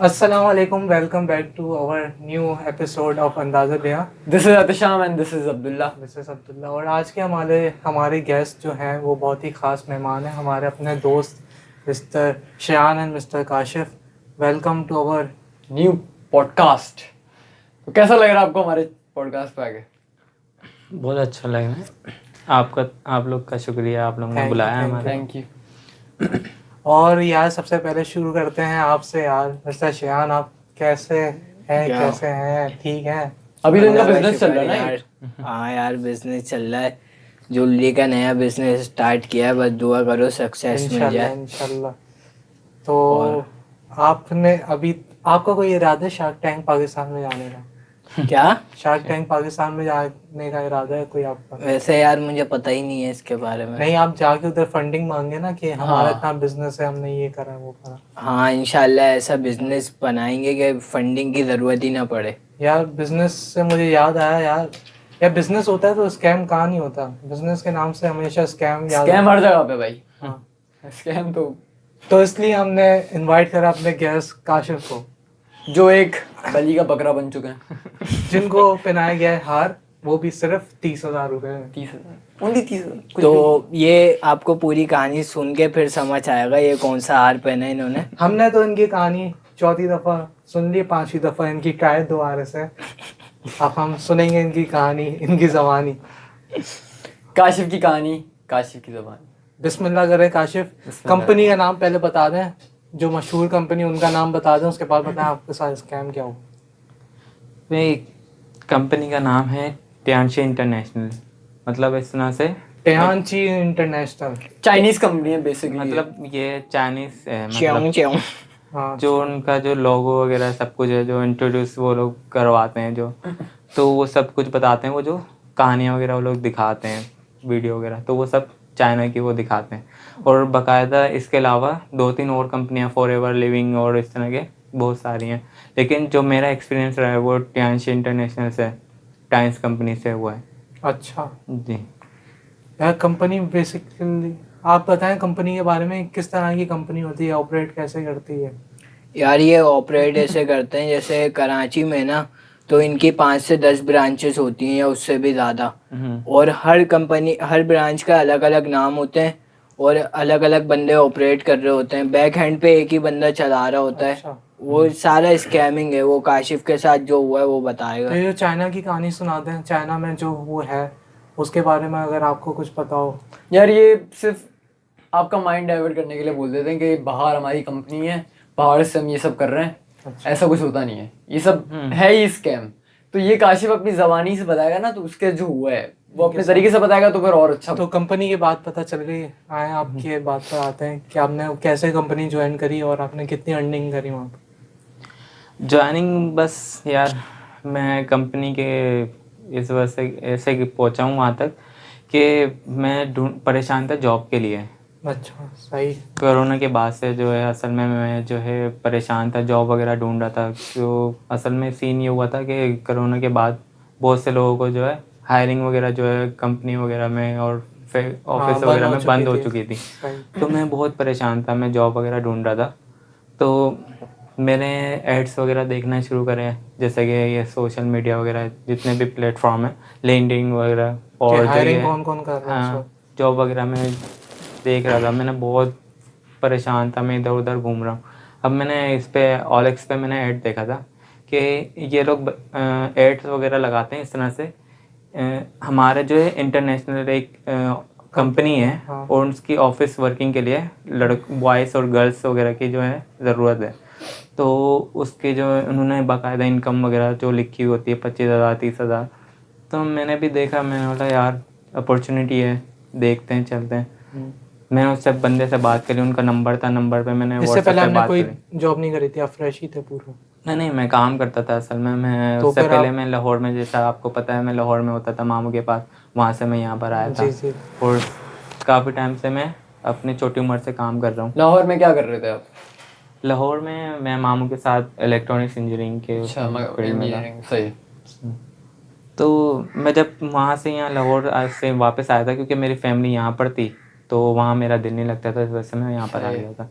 Assalamu alaikum. Welcome back to our new episode of अंदाज़ा बयां. This is Atisham and this is Abdullah. This is Abdullah. और आज के हमारे guest जो हैं वो बहुत ही ख़ास मेहमान हैं, हमारे अपने दोस्त mister Shayan and mister Kashif. Welcome to our new podcast. तो कैसा लग रहा है आपको हमारे पॉडकास्ट पे आके? बहुत अच्छा लग रहा है. आप लोग का शुक्रिया, आप लोगों ने बुलाया हमारे. Thank you. और यार सबसे पहले शुरू करते हैं आपसे. यार मिस्टर शयान, आप कैसे हैं? कैसे हैं? ठीक हैं? अभी तो इनका बिजनेस चल रहा है ना यार. हाँ यार, बिजनेस चल रहा है. ज्वेलरी का नया बिजनेस स्टार्ट किया है. बस दुआ करो सक्सेस मिल जाए इंशाल्लाह. तो आपने अभी आपका कोई इरादा है शार्क टैंक पाकिस्तान में जाने का? क्या? शार्क टैंक पाकिस्तान में जाने का इरादा है कोई आपका? वैसे यार मुझे पता ही नहीं है इसके बारे में. नहीं, आप जाके उधर फंडिंग मांगे ना कि हमारा इतना बिजनेस है, हमने ये करा वो करा. हाँ, इंशाल्लाह ऐसा बिजनेस बनाएंगे कि फंडिंग की जरूरत ही ना पड़े. यार बिजनेस से मुझे याद आया यार बिजनेस होता है तो स्कैम कहाँ नहीं होता. बिजनेस के नाम से हमेशा स्कैम हर जगह पे भाई. हाँ, स्कैम तो इसलिए हमने इनवाइट करा अपने गेस्ट काशिफ को, जो एक बलि का बकरा बन चुके हैं. जिनको पहनाया गया है हार, वो भी सिर्फ 30,000 रुपए में. 30,000 ओनली 30,000. तो ये आपको पूरी कहानी सुन के फिर समझ आएगा ये कौन सा हार पहना है इन्होंने. हमने तो इनकी कहानी चौथी दफा सुन ली, 5वीं दफा इनकी ट्राई दोबारा से. अब हम सुनेंगे इनकी कहानी, इनकी जबानी. काशिफ की कहानी, काशिफ की जबान. बिस्मिल्लाह करें काशिफ. कंपनी का नाम पहले बता दें, जो मशहूर कंपनी उनका नाम बता दें, उसके बाद बताएं आपके साथ स्कैम क्या हो. कंपनी का नाम है टियांशी इंटरनेशनल. मतलब इस तरह से टियांशी इंटरनेशनल चाइनीज कंपनी है बेसिकली. मतलब ये चाइनीज च्यों च्यों. हाँ, जो उनका जो लोगो वगैरह सब कुछ है, जो इंट्रोड्यूस वो लोग करवाते हैं जो, तो वो सब कुछ बताते हैं. वो जो कहानियाँ वगैरह वो लोग दिखाते हैं, वीडियो वगैरह, तो वो सब चाइना की वो दिखाते हैं. और बाकायदा इसके अलावा 2-3 और कंपनियाँ, फॉरएवर लिविंग और इस तरह के बहुत सारी हैं. लेकिन जो मेरा एक्सपीरियंस रहा है वो टियांशी इंटरनेशनल से, टाइम्स कंपनी से हुआ है. अच्छा. जी यार कंपनी बेसिकली आप बताएं कंपनी के बारे में, किस तरह की कंपनी होती है, ऑपरेट कैसे करती है? यार ये ऑपरेट ऐसे करते हैं जैसे कराची में ना, तो इनकी 5 से 10 ब्रांचेस होती हैं या उससे भी ज़्यादा. और हर ब्रांच का अलग अलग नाम होते हैं और अलग अलग बंदे ऑपरेट कर रहे होते हैं. बैक हैंड पे एक ही बंदा चला रहा होता है. अच्छा. वो सारा स्कैमिंग है. वो काशिफ के साथ जो हुआ है वो बताएगा. तो ये जो चाइना की कहानी सुनाते हैं, चाइना में जो वो है उसके बारे में अगर आपको कुछ पता हो. यार ये सिर्फ आपका माइंड डाइवर्ट करने के लिए बोल देते हैं कि बाहर हमारी कंपनी है, बाहर से हम ये सब कर रहे हैं. अच्छा. ऐसा कुछ होता नहीं है, ये सब है ही स्कैम. तो ये काशिफ अपनी जबानी से बताएगा ना, तो उसके जो हुआ है वो अपने तरीके से बताएगा तो फिर और अच्छा. तो कंपनी की बात पता चल गई. आए आपकी बात पर आते हैं कि आपने कैसे कंपनी ज्वाइन करी और आपने कितनी अर्निंग करी वहाँ पर. ज्वाइनिंग बस यार, मैं कंपनी के इस वजह से ऐसे कि पहुँचा हूँ वहाँ तक कि मैं परेशान था जॉब के लिए. अच्छा, सही. कोरोना के बाद से जो है असल में मैं जो है परेशान था, जॉब वगैरह ढूंढ रहा था. तो असल में सीन ये हुआ था कि कोरोना के बाद बहुत से लोगों को जो है हायरिंग वगैरह जो है कंपनी वगैरह में और ऑफिस वगैरह में बंद हो चुकी थी. तो मैं बहुत परेशान था, मैं जॉब वगैरह ढूंढ रहा था. तो मैंने एड्स वगैरह देखना शुरू करे, जैसे कि ये सोशल मीडिया वगैरह जितने भी प्लेटफॉर्म है, लिंक्डइन वगैरह, और हायरिंग कौन कौन कर रहा है. हाँ, जॉब वगैरह में देख रहा था. मैंने बहुत परेशान था, मैं इधर उधर घूम रहा हूँ. अब मैंने इस पे OLX पे मैंने ऐड देखा था कि ये लोग एड्स वगैरह लगाते हैं इस तरह से. हमारे जो है इंटरनेशनल एक कंपनी है और उसकी ऑफिस वर्किंग के लिए बॉयज़ और गर्ल्स वगैरह की जो है ज़रूरत है. तो उसके जो उन्होंने बाकायदा इनकम वगैरह जो लिखी होती है 25,000 30,000. तो मैंने भी देखा, मैंने बोला यार अपॉर्चुनिटी है, देखते हैं, चलते हैं. मैंने उससे बंदे से बात करी, उनका नंबर था, नंबर पे मैंने इससे पहले WhatsApp पे हमने बात कोई करी. जॉब नहीं करी थी, आप फ्रेश ही थे पूरा? नहीं, मैं काम करता था असल में. मैं तो उससे फिर पहले मैं लाहौर में, जैसा आपको पता है, मैं लाहौर में होता था मामू के पास. वहाँ से मैं यहाँ पर आया था. जी. और काफ़ी टाइम से मैं अपनी छोटी उम्र से काम कर रहा हूँ. लाहौर में क्या कर रहे थे आप? लाहौर में मैं मामू के साथ इलेक्ट्रॉनिक्स इंजीनियरिंग के फील्ड में था. सही. तो मैं जब वहाँ से यहाँ लाहौर से वापस आया था, क्योंकि मेरी फैमिली यहाँ पर थी, तो वहाँ मेरा दिल नहीं लगता था, इस वजह से मैं यहाँ पर आ गया था.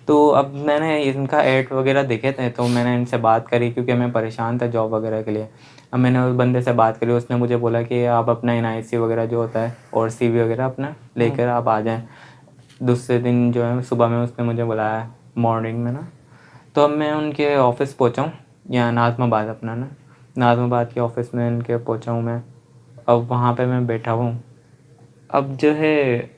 तो अब मैंने इनका ऐड वगैरह देखे थे, तो मैंने इनसे बात करी क्योंकि मैं परेशान था जॉब वगैरह के लिए। अब मैंने उस बंदे से बात करी, उसने मुझे बोला कि आप अपना NIC वगैरह जो होता है और CV वगैरह अपना लेकर आप आ जाएं। दूसरे दिन जो है सुबह में उसने मुझे बुलाया मॉर्निंग में ना। तो अब मैं उनके ऑफिस पहुंचा हूँ, यहाँ नाज़माबाद अपना ना, नाज़माबाद के ऑफिस में इनके पहुंचा हूँ मैं। अब वहाँ पे मैं बैठा हूँ। अब जो है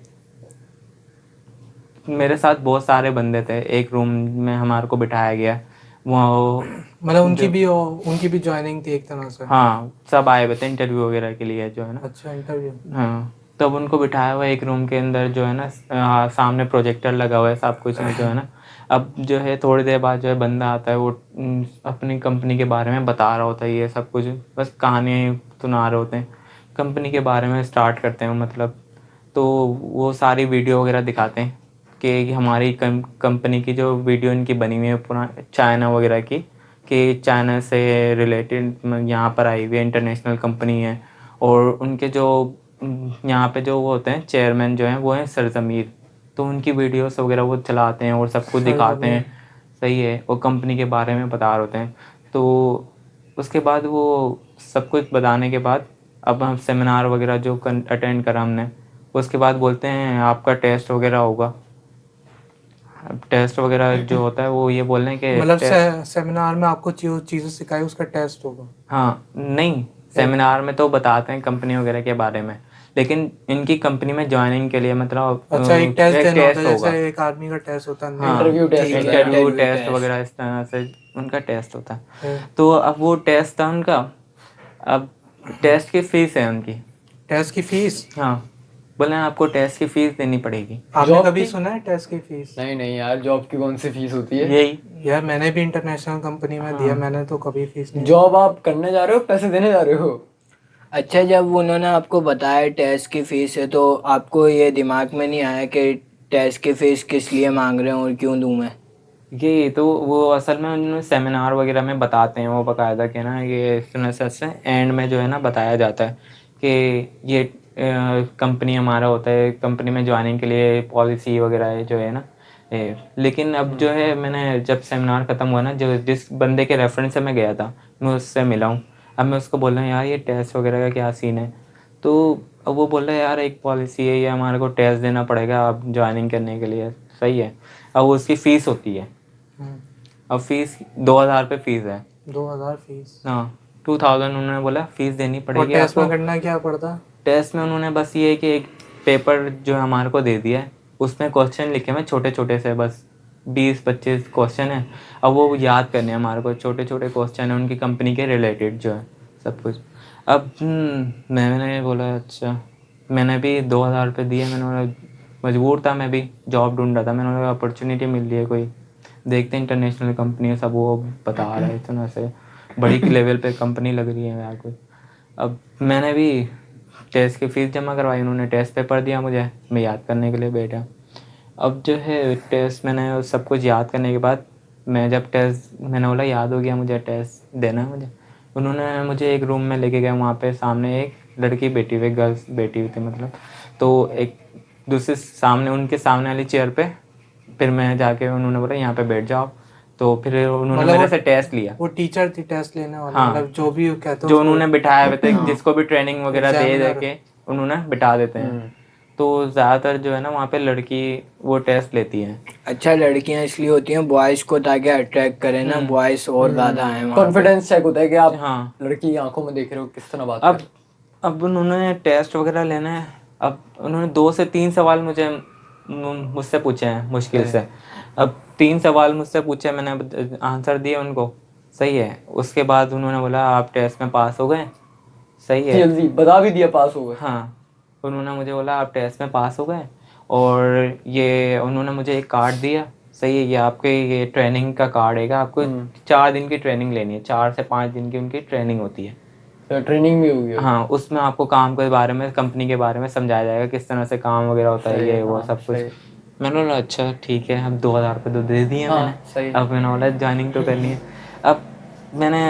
मेरे साथ बहुत सारे बंदे थे, एक रूम में हमारे को बिठाया गया। वो मतलब उनकी भी ज्वाइनिंग थी एक तरह से। हाँ, सब आए हुए थे इंटरव्यू वगैरह के लिए जो है ना। अच्छा, इंटरव्यू। हाँ, तब उनको बिठाया हुआ एक रूम के अंदर जो है ना, सामने प्रोजेक्टर लगा हुआ है सब कुछ में जो है ना। अब जो है थोड़ी देर बाद जो है बंदा आता है, वो अपनी कंपनी के बारे में बता रहा होता है, ये सब कुछ बस कहानी सुना रहे होते हैं कंपनी के बारे में। स्टार्ट करते हैं मतलब, तो वो सारी वीडियो वगैरह दिखाते हैं कि हमारी कंपनी की जो वीडियो इनकी बनी हुई है पूरा चाइना वगैरह की, कि चाइना से रिलेटेड यहाँ पर आई हुई है, इंटरनेशनल कंपनी है। और उनके जो यहाँ पे जो वो होते हैं चेयरमैन जो हैं वो हैं सरजमीर, तो उनकी वीडियोस वगैरह वो चलाते हैं और सब कुछ दिखाते हैं। सही है, वो कंपनी के बारे में बता रहे होते हैं। तो उसके बाद वो सब कुछ बताने के बाद अब हम सेमिनार वगैरह जो अटेंड करा हमने, उसके बाद बोलते हैं आपका टेस्ट वगैरह होगा। अब टेस्ट वगैरह जो होता है वो ये बोल रहे हैं कि मतलब सेमिनार में आपको चीज़ें सिखाई, उसका टेस्ट होगा। हाँ, नहीं, सेमिनार में तो बताते हैं कंपनी वगैरह के बारे में, लेकिन इनकी कंपनी में ज्वाइनिंग के लिए मतलब अच्छा, एक टेस्ट देना होता है, होगा। जैसे एक आर्मी का टेस्ट होता है। हाँ, इंटरव्यू टेस्ट होता है। इंटरव्यू टेस्ट वगैरह इस तरह से उनका टेस्ट होता है। है। तो अब वो टेस्ट था उनका। अब टेस्ट की फीस है उनकी। टेस्ट की फीस? हाँ, बोले आपको टेस्ट की फीस देनी पड़ेगी। आपने जॉब कभी की? सुना है टेस्ट की फीस? नहीं नहीं यार, जॉब की कौन सी फीस होती है? यही यार मैंने भी इंटरनेशनल कंपनी में दिया, मैंने तो कभी फीस नहीं। जॉब आप करने जा रहे हो, पैसे देने जा रहे हो? अच्छा, जब उन्होंने आपको बताया टेस्ट की फीस है तो आपको ये दिमाग में नहीं आया कि टेस्ट की फीस किस लिए मांग रहे हैं और क्यों दूं मैं? ये तो वो असल में उन्होंने सेमिनार वगैरह में बताते हैं वो बाकायदा के ना, ये इस तरह से एंड में जो है ना बताया जाता है कि ये कंपनी हमारा होता है, कंपनी में ज्वाइनिंग के लिए पॉलिसी वगैरह है जो है ना। लेकिन अब जो है मैंने जब सेमिनार ख़त्म हुआ ना, जो जिस बंदे के रेफरेंस से मैं गया था मैं उससे मिला हूँ। अब मैं उसको बोल रहा हूँ यार ये टेस्ट वगैरह का क्या सीन है, तो अब वो बोल रहा है यार एक पॉलिसी है, ये हमारे को टेस्ट देना पड़ेगा आप ज्वाइनिंग करने के लिए। सही है, अब वो उसकी फ़ीस होती है। अब फीस 2000 रुपये फीस है। 2000 फीस? हाँ, 2000 उन्होंने बोला फीस देनी और पड़ेगी टेस्ट आपको। में करना क्या पड़ता? टेस्ट में उन्होंने बस ये है कि एक पेपर जो है हमारे को दे दिया है, उसमें क्वेश्चन लिखे हुए छोटे छोटे से, बस 20-25 क्वेश्चन है। अब वो याद करने हैं हमारे को, छोटे छोटे क्वेश्चन है उनकी कंपनी के रिलेटेड जो है सब कुछ। अब मैंने बोला अच्छा, मैंने भी 2000 रुपये दिए। मैंने बोला मजबूर था, मैं भी जॉब ढूंढ रहा था। मैंने बोला अपॉर्चुनिटी मिल रही है कोई, देखते हैं इंटरनेशनल कंपनी है सब, वो बता रहा है इतना से बड़ी लेवल पे कंपनी लग रही है यार कोई। अब मैंने भी टेस्ट की फ़ीस जमा करवाई, उन्होंने टेस्ट पेपर दिया मुझे, मैं याद करने के लिए बैठा। अब जो है टेस्ट मैंने सब कुछ याद करने के बाद मैं जब टेस्ट मैंने बोला याद हो गया मुझे टेस्ट देना है मुझे, उन्होंने मुझे एक रूम में लेके गए। वहाँ पे सामने एक लड़की बैठी हुई, गर्ल्स बैठी हुई थी मतलब, तो एक दूसरे सामने उनके सामने वाली चेयर पे फिर मैं जाके उन्होंने बोला यहाँ पे बैठ जाओ, तो फिर उन्होंने मतलब मेरे से टेस्ट लिया। वो टीचर थी टेस्ट लेने वाली? हाँ, मतलब जो भी कहते हो जो उन्होंने बिठाया हुए थे, जिसको भी ट्रेनिंग वगैरह दे Examiner। के उन्होंने बिठा देते हैं। तो ज़्यादातर जो है ना वहाँ पे लड़की वो टेस्ट लेती हैं। अच्छा, लड़कियां इसलिए होती हैं बॉयज को ताकि अट्रैक्ट करें ना, बॉयज और ज़्यादा हैं वहाँ पे। कॉन्फिडेंस चेक होता है कि आप हाँ, लड़की की आंखों में देख रहे हो किस तरह बात अब अब उन्होंने टेस्ट वगैरह लेना है। अब उन्होंने 2 से 3 सवाल मुझसे पूछे हैं मुश्किल से। अब 3 सवाल मुझसे पूछे, मैंने आंसर दिए उनको। सही है, उसके बाद उन्होंने बोला आप टेस्ट में पास हो गए। सही है, जल्दी बता भी दिया पास हो गए। हाँ, उन्होंने मुझे बोला आप टेस्ट में पास हो गए, और ये उन्होंने मुझे एक कार्ड दिया। सही है, ये आपके ये ट्रेनिंग का कार्ड है, आपको 4 दिन की ट्रेनिंग लेनी है, 4 से 5 दिन की उनकी ट्रेनिंग होती है। तो ट्रेनिंग भी होगी। हाँ, उसमें आपको काम के बारे में, कंपनी के बारे में समझाया जाएगा, किस तरह से काम वगैरह होता है, ये वो सब कुछ। मैंने बोला अच्छा ठीक है, अब 2000 रुपये तो दे दिए मैंने। अब मैंने बोला ज्वाइनिंग तो करनी है। अब मैंने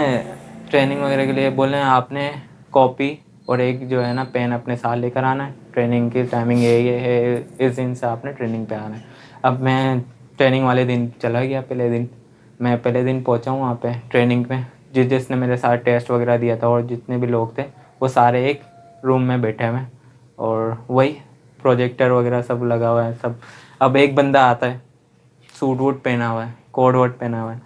ट्रेनिंग वगैरह के लिए बोले आपने कॉपी और एक जो है ना पेन अपने साथ लेकर आना है, ट्रेनिंग की टाइमिंग ये है, इस दिन से आपने ट्रेनिंग पे आना है। अब मैं ट्रेनिंग वाले दिन चला गया। पहले दिन मैं पहले दिन पहुंचा हूँ वहाँ पे ट्रेनिंग में। जिसने मेरे साथ टेस्ट वगैरह दिया था और जितने भी लोग थे वो सारे एक रूम में बैठे हुए हैं और वही प्रोजेक्टर वगैरह सब लगा हुआ है सब। अब एक बंदा आता है, सूट वूट पहना हुआ है, कोट वोट पहना हुआ है,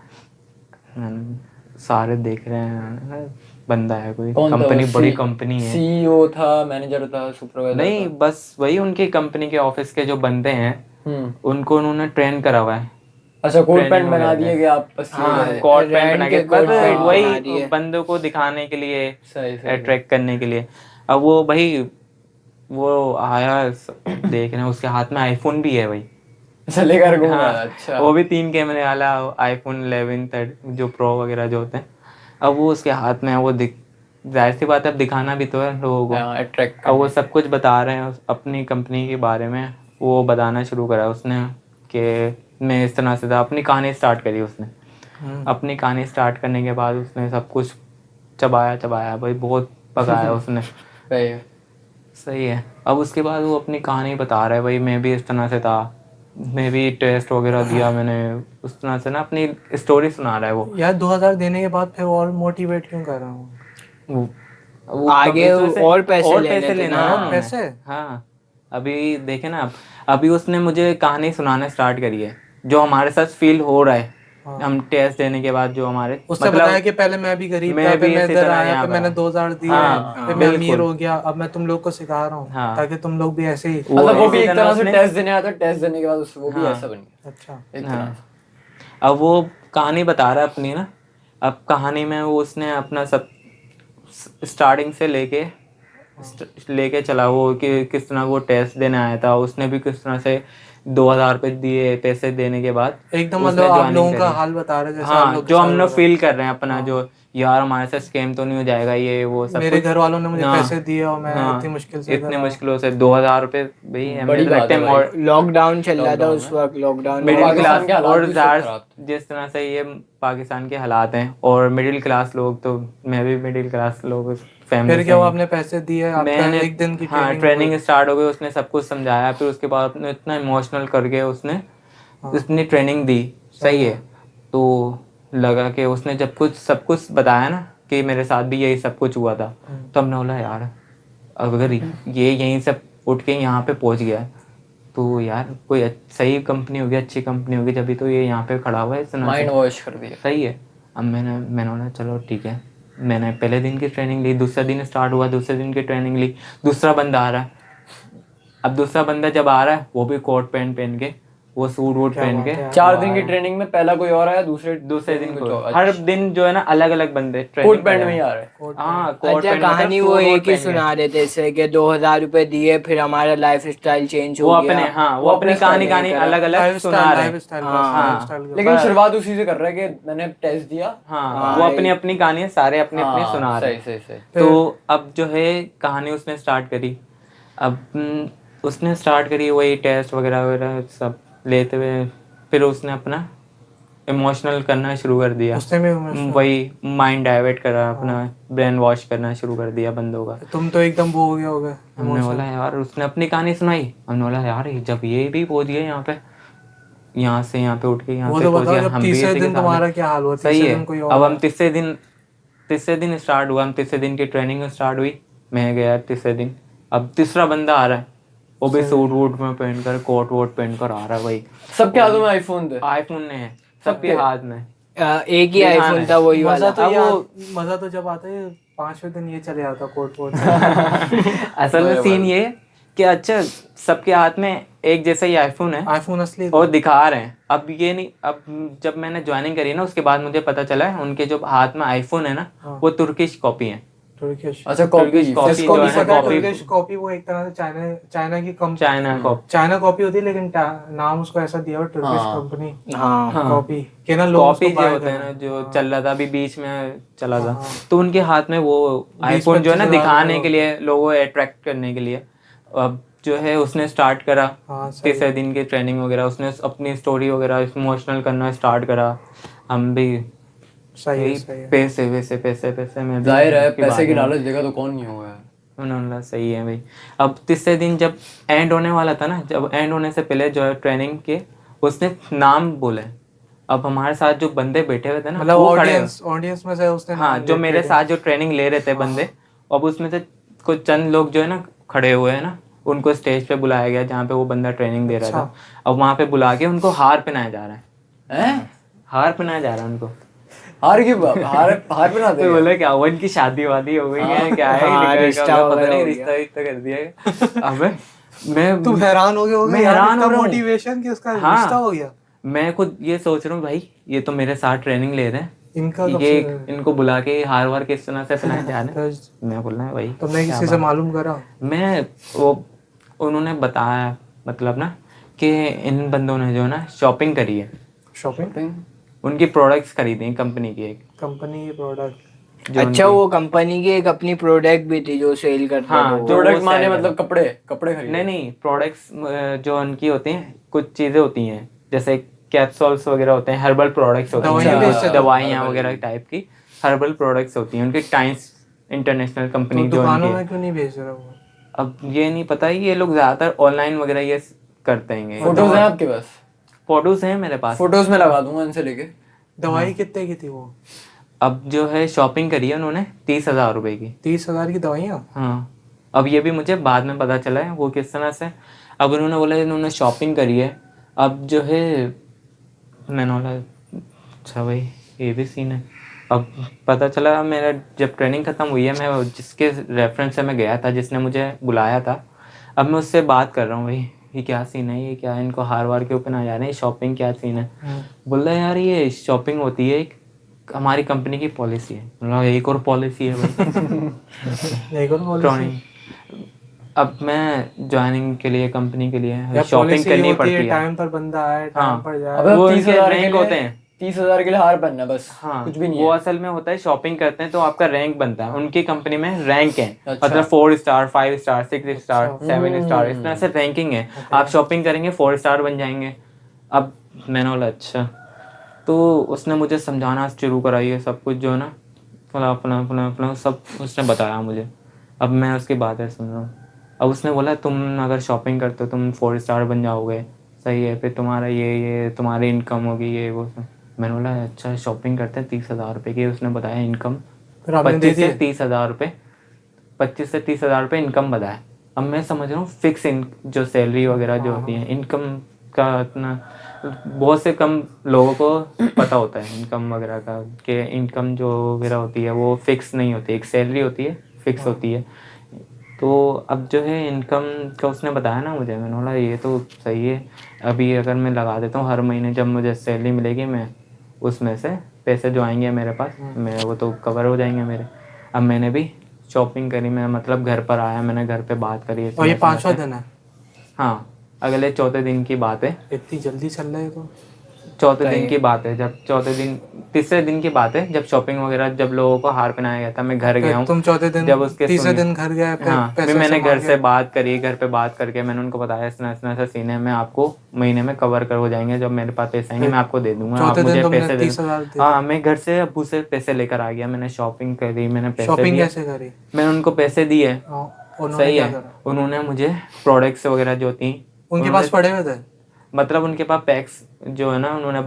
सारे देख रहे हैं बंदा है कोई कंपनी, बड़ी कंपनी है। सीईओ था, मैनेजर था, सुपरवाइजर? नहीं, बस वही उनकी कंपनी के ऑफिस के जो बंदे हैं उनको उन्होंने ट्रेन करा हुआ है। अच्छा, कोट पैंट बना दिए कि आप बस हाँ, कोट पैंट बना के कोट पैंट बना वही दिए। बंदों को दिखाने के लिए, सही अट्रैक्ट करने के लिए। अब वो भाई वो आया देख रहे हैं, उसके हाथ में आईफोन भी है भाई। लेकर घूम रहा है। हाँ, अच्छा, वो भी 3 कैमरे वाला आईफोन 11 जो प्रो वगैरह जो होते हैं। अब वो उसके हाथ में है, वो जाहिर सी बात है अब दिखाना भी तो है लोगों को। अट्रैक्ट। अब वो सब कुछ बता रहे हैं अपनी कंपनी के बारे में। वो बताना शुरू करा उसने कि मैं इस तरह से था। अपनी कहानी स्टार्ट करी उसने। अपनी कहानी स्टार्ट करने के बाद उसने सब कुछ चबाया भाई, बहुत पकाया उसने। सही है। अब उसके बाद वो अपनी कहानी बता रहा है, भाई मैं भी इस तरह से था, मैं भी टेस्ट वगैरह दिया मैंने, उस तरह से ना अपनी स्टोरी सुना रहा है वो। यार 2000 देने के बाद फिर और मोटिवेट क्यों कर रहा हूँ? वो आगे और पैसे लेना लेने है और पैसे? हाँ, अभी देखे ना, अभी उसने मुझे कहानी सुनाना स्टार्ट करी है जो हमारे साथ फील हो रहा है। हम टेस्ट देने के बाद जो हमारे उसने बताया कि पहले मैं भी गरीब था, फिर मैं इधर आया, फिर मैंने 2000 दिए, हाँ, फिर मैं अमीर हो गया, अब मैं तुम लोग को सिखा रहा हूँ हाँ। ताकि तुम लोग भी ऐसे ही। मतलब वो भी एक इसी तरह से उसने- टेस्ट देने आया था, टेस्ट देने के बाद वो भी ऐसा बन गया अच्छा। एक तरह हाँ। अब वो कहानी बता रहा है अपनी ना। अब कहानी में वो उसने अपना सब स्टार्टिंग से लेके चला, वो कि किस तरह वो टेस्ट देने आया था। उसने भी किस तरह से 2000 रुपये दिए पैसे देने के बाद। एकदम उसने मतलब आप joining लोगों का करी। हाल बता रहे हैं जैसे आप हाँ, लोग के जो साथ हम हो लोग रहा फील कर रहे हैं अपना, जो यार हमारे साथ स्कैम तो नहीं हो जाएगा ये वो है। सब मेरे कुछ। घर वालों ने मुझे हाँ, पैसे दिए और मैं हाँ, इतनी मुश्किल से इतने इधर आया। मुश्किलों से 2000 रुपये भाई हमें बड़ी तो बात लगता है है भाई। लॉकडाउन चल रहा था लॉकडाउन उस में। वक्त, लॉकडाउन मिडिल पाकिस्तान क्लास के हालात और भी सब ज़्यादा खराब थे। जिस तरह से ये पाकिस्तान के हालात हैं और मिडिल क्लास लोग, तो मैं भी मिडिल क्लास लोग फैमिली फिर से क्या हुआ, हूँ। आपने पैसे दिए, आपका मैंने एक दिन की हाँ ट्रेनिंग ट्रेनिंग स्टार्ट हो गई, उसने सब कुछ समझाया। फिर उसके बाद अपने इतना इमोशनल करके उसने इतनी ट्रेनिंग दी। सही है। तो लगा कि उसने जब कुछ सब कुछ बताया ना कि मेरे साथ भी यही सब कुछ हुआ था, तो हमने बोला यार अगर ये यहीं से उठ के यहाँ पे पहुँच गया तो यार कोई सही कंपनी होगी, अच्छी कंपनी होगी, जब भी तो ये यहाँ पे खड़ा हुआ है इस तरह से। माइंड वॉश कर दिया। सही है। अब मैंने बोला चलो ठीक है। मैंने पहले दिन की ट्रेनिंग ली, दूसरा दिन स्टार्ट हुआ, दूसरे दिन की ट्रेनिंग ली। दूसरा बंदा आ रहा है। अब दूसरा बंदा जब आ रहा है वो भी कोट पैंट पहन के, वो सूट वूट पहन के। 4 दिन की ट्रेनिंग में पहला कोई और आया, दूसरे दिन कुछ को और। हर दिन जो है ना अलग अलग बंदे कोट पैंट में ही आ रहे हैं। हाँ, कोट अच्छा, पैंट कहानी मतलब वो सूट वूट एक ही पहन के। सुना रहे थे ऐसे कि 2000 रुपए दिए फिर हमारा लाइफ स्टाइल चेंज वो हो अपने गया। हाँ वो अपनी कहानी अलग अलग सुना रहे हैं। लाइफस्टाइल लेकिन शुरुआत उसी से कर रहे हैं कि मैंने टेस्ट दिया। हाँ, वो अपनी अपनी कहानी सारे अपनी अपनी सुना रहे हैं। सही। तो अब जो है कहानी उसने स्टार्ट करी। अब उसने स्टार्ट करी वही टेस्ट वगैरह वगैरह सब लेते हुए। फिर उसने अपना इमोशनल करना शुरू कर दिया। उसने भी emotional- वही माइंड डाइवर्ट करा, अपना ब्रेन वॉश करना शुरू कर दिया बंदों का। तुम तो एकदम वो हो गया होगा। हमने बोला यार, उसने अपनी कहानी सुनाई। हमने बोला यार जब ये भी पहुंच गए यहाँ पे, यहाँ से यहाँ पे उठ के यहाँ वो पे तो पहुंच बताओ, गया, जब हम भी तीसरे इसी के दिन साथ तुम्हारा हैं। क्या हाल हुआ? सही तीसरे है। दिन कोई और अब हम आया? तीसरे दिन स्टार्ट हुआ, हम तीसरे दिन की ट्रेनिंग स्टार्ट हुई। मैं गया तीसरे दिन। अब तीसरा बंदा आ रहा है, वो भी सूट वूट में पहनकर, कोट वोट पहनकर आ रहा है भाई। सबके हाथों में आईफोन थे। आईफोन है सबके हाथ में। एक ही आईफोन था, वही वाला। मजा तो जब आता है 5वें दिन ये चले आता कोट वोट। असल में सीन ये कि अच्छा सबके हाथ में एक जैसा ही आईफोन है, आईफोन असली और दिखा रहे हैं। अब ये नहीं, अब जब मैंने ज्वाइनिंग करी ना उसके बाद मुझे पता चला है उनके जो हाथ में आईफोन है ना, वो तुर्किश कॉपी है। तुर्किश। अच्छा, कॉपी तुर्किश कॉपी वो एक तरह से चाइना की चाइना कॉपी होती है, लेकिन नाम उसको ऐसा दिया हुआ तुर्किश कंपनी कॉपी के ना। लोग कॉपी जो होते हैं ना, जो चल रहा था अभी बीच में चला था, तो उनके हाथ में वो आईफोन जो है ना दिखाने के लिए, लोगों को अट्रैक्ट करने के लिए। अब जो है उसने स्टार्ट करा तीसरे दिन की ट्रेनिंग वगैरह, उसने अपनी स्टोरी वगैरह इमोशनल करना स्टार्ट करा। हम भी सही है। पैसे में जाहिर है, पैसे की लालच देगा तो कौन नहीं होगा। उन्होंने सही है भाई। अब तीसरे दिन जब एंड होने वाला था ना, जब एंड होने से पहले जो है ट्रेनिंग के, उसने नाम बोले। अब हमारे साथ जो बंदे बैठे हुए थे ना, मतलब वो खड़े, ऑडियंस में से उसने हाँ, नाम जो ले मेरे के साथ जो ट्रेनिंग ले रहे थे बंदे, अब उसमें से कुछ चंद लोग जो है ना खड़े हुए हैं ना, उनको स्टेज पे बुलाया गया जहाँ पे वो बंदा ट्रेनिंग दे रहा अच्छा। था। अब वहाँ पे बुला के उनको हार पहनाया जा रहा है, हैं? हार पहनाया जा रहा है उनको। हार की हार हार बना तो दे बोले क्या हुआ, इनकी शादी वादी हो गई है क्या है, हाँ, रिश्ता पता वगैरह नहीं हो रिश्ता गया। विश्ता कर दिया है। अबे मैं तुम हैरान हो गए होगे मैं यार, हैरान इतना हो रहा हूँ। मोटिवेशन कि उसका हाँ। रिश्ता हो गया। मैं खुद ये सोच रहा हूँ भाई, ये तो मेरे साथ ट्रेनिंग ले रहे हैं, इनका कब ये से इनको बुला के हार वार किस तरह से पहनाए जा रहे हैं। तो मैं बोल रहा है भाई तुमने क्या किसी से बात। मालूम करा? मैं वो उन्होंने बताया मतलब ना कि इन बंदों ने जो है ना शॉपिंग करी है, शॉपिंग उनकी प्रोडक्ट्स खरीदी हैं कंपनी की एक, कंपनी प्रोडक्ट। जो अच्छा, उनकी- वो कंपनी की एक अपनी प्रोडक्ट भी थी जो सेल करते हाँ, थे वो। जो प्रोडक्ट वो माने sell मतलब कपड़े कपड़े खरीदे? नहीं प्रोडक्ट्स जो उनकी होती हैं, कुछ चीज़ें होती हैं जैसे कैप्सूल्स वगैरह होते हैं, हर्बल प्रोडक्ट्स होती दवाइयाँ हैं, बेचते थे? दवाइयाँ herbal। वगैरह टाइप की हर्बल प्रोडक्ट्स होती हैं उनकी। टाइम्स इंटरनेशनल तो कंपनी जो दुकानों उनकी में है। क्यों नहीं भेज रहे वो? अब ये नहीं पता, ये लोग ज़्यादातर ऑनलाइन वगैरह ये करते हैं। फोटोज हैं आपके पास? फोटोज हैं मेरे पास। फोटोज में लगा दूंगा इनसे लेके। दवाई कितने की थी वो? अब जो है शॉपिंग करी है उन्होंने 30,000 रुपए की। 30,000 की दवाइयाँ? हाँ, अब ये भी मुझे बाद में पता चला है वो किस तरह से। अब उन्होंने बोला इन्होंने शॉपिंग करी है। अब जो है मैंने बोला अच्छा भाई ये भी सीन है। अब पता चला मेरा जब ट्रेनिंग ख़त्म हुई है, मैं जिसके रेफरेंस से मैं गया था, जिसने मुझे बुलाया था, अब मैं उससे बात कर रहा हूँ भाई ये क्या सीन है, ये क्या है, इनको हार वार के ऊपर ना जा रहे हैं, शॉपिंग क्या सीन है। बोल रहा है यार ये शॉपिंग होती है एक हमारी कंपनी की पॉलिसी है। बोला एक और पॉलिसी है भाई। एक और policy? ट्रेनिंग अब मैं ज्वाइनिंग के लिए कंपनी के लिए या शॉपिंग policy करनी होती पड़ती है, है। टाइम पर बंदा आए, हाँ। टाइम पर जाए। अबे वो 30,000 उनके के rank होते लिए हैं। 30,000 के लिए हार पहनना है बस। हाँ, कुछ भी नहीं वो है। असल में होता है शॉपिंग करते हैं तो आपका रैंक बनता है। उनकी कंपनी में रैंक है, अच्छा। मतलब 4 स्टार 5 स्टार 6 स्टार अच्छा। 7 स्टार इस तरह से रैंकिंग है। आप शॉपिंग करेंगे 4 स्टार बन जाएंगे। अब मैंने बोला अच्छा, तो उसने मुझे समझाना शुरू करा ये सब कुछ जो है ना, फला सब उसने बताया मुझे। अब मैं उसकी बातें सुन रहा हूँ। अब उसने बोला तुम अगर शॉपिंग करते हो तुम 4 स्टार बन जाओगे, सही है, फिर तुम्हारा ये तुम्हारी इनकम होगी ये वो सब। मैंने बोला अच्छा शॉपिंग करते हैं 30,000 रुपये की, उसने बताया इनकम फिर आपने दे 25 से दिए? 30,000 रुपये, 25 से 30,000 रुपये इनकम बताया। अब मैं समझ रहा हूँ फिक्स जो सैलरी वगैरह जो होती है, इनकम का इतना बहुत से कम लोगों को पता होता है इनकम वगैरह का, कि इनकम जो वगैरह होती है वो फिक्स नहीं होती, एक सैलरी होती है फिक्स होती है। तो अब जो है इनकम का उसने बताया ना मुझे, मैंने बोला ये तो सही है। अभी अगर मैं लगा देता हूँ हर महीने जब मुझे सैलरी मिलेगी मैं उसमें से पैसे जो आएंगे मेरे पास मैं वो तो कवर हो जाएंगे मेरे। अब मैंने भी शॉपिंग करी, मैं मतलब घर पर आया, मैंने घर पे बात करी। और ये 5वां दिन है? हाँ, अगले चौथे दिन की बात है। इतनी जल्दी चल रहा है तो? चौथे दिन की बात है, जब तीसरे दिन की बात है जब शॉपिंग वगैरह जब लोगों को हार पहनाया गया था, मैं घर गया हूँ। तुम चौथे दिन जब उसके तीसरे सुनिए। दिन घर गए, फिर हाँ, पैसे फिर मैंने संभाल घर से बात करी, घर पे बात करके मैंने उनको बताया इतना सीन है, मैं आपको महीने में कवर कर हो जाएंगे, जब मेरे पास पैसे आएंगे मैं आपको दे दूंगा, आप चौथे दिन मुझे तुमने पैसे दे 30,000 दे हाँ, मैं घर से अब्बू से पैसे लेकर आ गया, मैंने शॉपिंग करी, मैंने पैसे शॉपिंग दिए, कैसे करी? मैंने उनको पैसे दिए। उन्होंने सही क्या है, करा? उन्होंने मुझे प्रोडक्ट्स वगैरह जो थी उनके पास पड़े हुए थे? मतलब उनके पास पैक्स जो है ना, उन्होंने